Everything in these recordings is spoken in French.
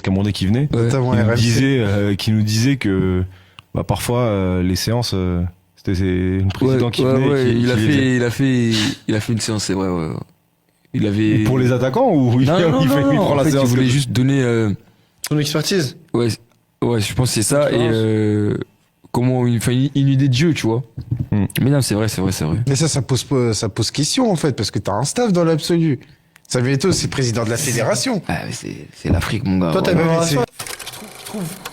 Camerounais qui venait, Notamment qui nous RMC. disait que les séances, c'était le président qui venait. Ouais, qui les il a fait une séance, c'est vrai. Ouais. Il avait. Pour les attaquants ou il prend en la fait, séance il voulait juste donner. Son expertise. Ouais, je pense que c'est ça. Et comment une idée de jeu, tu vois. Mais non, c'est vrai. Mais ça pose question en fait, parce que t'as un staff dans l'absolu. Samuel Eto'o, c'est président de la fédération. Ah, mais c'est l'Afrique, mon gars. Toi, t'as Ouais. même relation.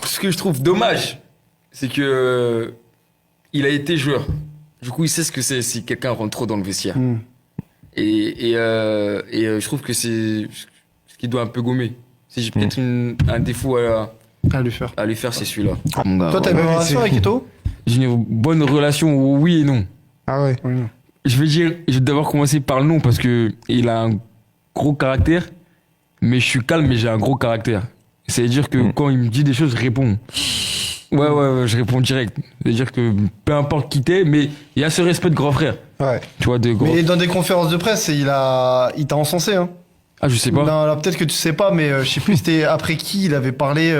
Ce que je trouve dommage, c'est que il a été joueur. Du coup, il sait ce que c'est si quelqu'un rentre trop dans le vestiaire. Et je trouve que c'est ce qu'il doit un peu gommer. Si j'ai peut-être un défaut À lui faire. à lui faire, c'est celui-là. Mon gars, Toi, t'as ouais. même relation avec Eto'o? J'ai une bonne relation, oui et non. Ah ouais. Je vais d'abord commencer par le non parce que il a un gros caractère, mais je suis calme, mais j'ai un gros caractère. C'est-à-dire que quand il me dit des choses, je réponds. Ouais, je réponds direct. C'est-à-dire que peu importe qui t'es, mais il y a ce respect de grand frère. Ouais. Tu vois, de grand. Mais dans des conférences de presse, il t'a encensé, hein. Ah, je sais pas. Non, alors peut-être que tu sais pas, mais je sais plus c'était après qui il avait parlé.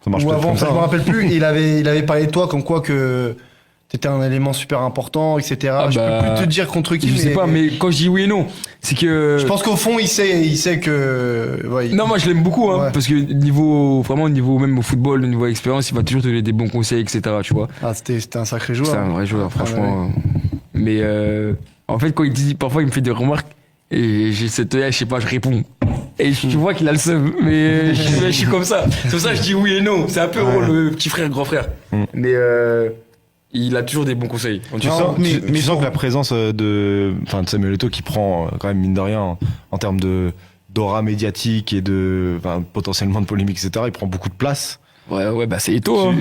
Ça marche Ou peut-être avant, comme ça, ça. je me rappelle plus. Et il avait parlé de toi comme quoi que t'étais un élément super important, etc. Ah je bah, peux plus te dire contre qui. Je sais pas, mais quand je dis oui et non, c'est que. Je pense qu'au fond, il sait que. Ouais, Non, moi je l'aime beaucoup, hein, Ouais. parce que vraiment niveau même au football, au niveau expérience, il va toujours te donner des bons conseils, etc. Tu vois. Ah, c'était un sacré joueur. C'est un vrai joueur, Ah, franchement. Mais en fait, quand il dit, parfois il me fait des remarques et j'ai cette œil, je sais pas, je réponds. Et tu vois qu'il a le seum, mais je suis comme ça. C'est pour ça que je dis oui et non. C'est un peu le petit frère, grand frère. Mais il a toujours des bons conseils. Tu sens que la présence de Samuel Eto'o qui prend quand même mine de rien en termes d'aura médiatique et potentiellement de polémique, etc. Il prend beaucoup de place. Ouais, bah c'est Eto'o. Hein.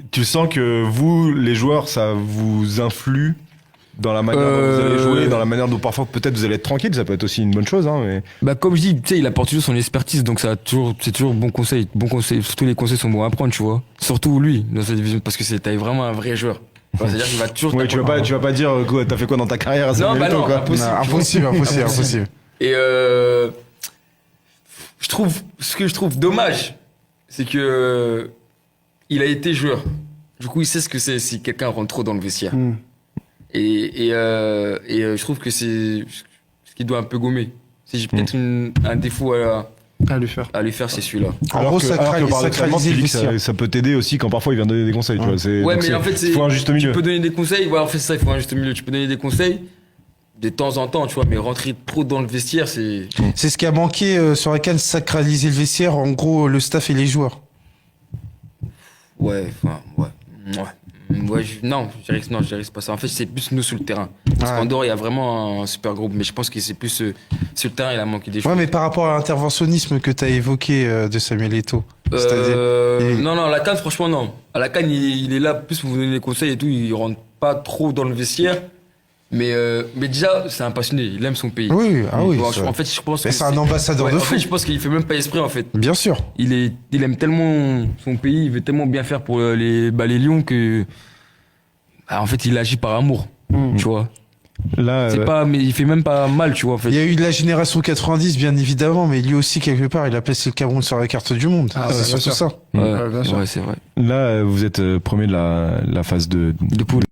Tu sens que vous, les joueurs, ça vous influe dans la manière dont vous allez jouer, dans la manière dont parfois peut-être vous allez être tranquille, ça peut être aussi une bonne chose. Hein, mais... Bah comme je dis, tu sais, il apporte toujours son expertise, donc c'est toujours bon conseil. Surtout les conseils sont bons à prendre, tu vois. Surtout lui, dans cette division, parce que t'as vraiment un vrai joueur. Enfin, c'est-à-dire qu'il va toujours... Ouais, tu vas pas dire quoi, t'as fait quoi dans ta carrière à Non, Samuel bah Eto'o, non, quoi. Impossible. Et ce que je trouve dommage, c'est que il a été joueur. Du coup, il sait ce que c'est si quelqu'un rentre trop dans le vestiaire. Et je trouve que c'est ce qu'il doit un peu gommer. Si j'ai peut-être un défaut À lui faire. à lui faire, c'est celui-là. En gros, paradoxalement, sacraliser tu le dis que vestiaire. ça peut t'aider aussi quand parfois il vient donner des conseils. Tu vois, Ouais, donc mais en fait, il faut un juste milieu. tu peux donner des conseils. Ouais, en fait, c'est ça, il faut un juste milieu. Tu peux donner des conseils de temps en temps, tu vois, mais rentrer trop dans le vestiaire, c'est. C'est ce qui a manqué sur la CAN, sacraliser le vestiaire, en gros, le staff et les joueurs. Ouais. Non, je dirais que c'est pas ça. En fait, c'est plus nous sur le terrain. Parce qu'en dehors, il y a vraiment un super groupe, mais je pense que c'est plus sur le terrain, il a manqué des choses. Ouais, mais par rapport à l'interventionnisme que tu as évoqué de Samuel Eto'o, c'est-à-dire... Non, la CAN, franchement, non. À la CAN, il est là plus pour vous donner des conseils et tout. Il rentre pas trop dans le vestiaire. Mais déjà, c'est un passionné. Il aime son pays. Oui, En fait, je pense mais que c'est un ambassadeur ouais, de en foot. fait, je pense qu'il fait même pas esprit, en fait. Bien sûr. Il aime tellement son pays, il veut tellement bien faire pour les Lions que. En fait, il agit par amour. Tu vois. Là, Mais il fait même pas mal, tu vois, en fait. Il y a eu de la génération 90, bien évidemment, mais lui aussi, quelque part, il a placé le Cameroun sur la carte du monde. Ah, c'est ouais, surtout bien sûr. ça. Ouais, bien sûr. c'est vrai. là, vous êtes premier de la phase de De poule.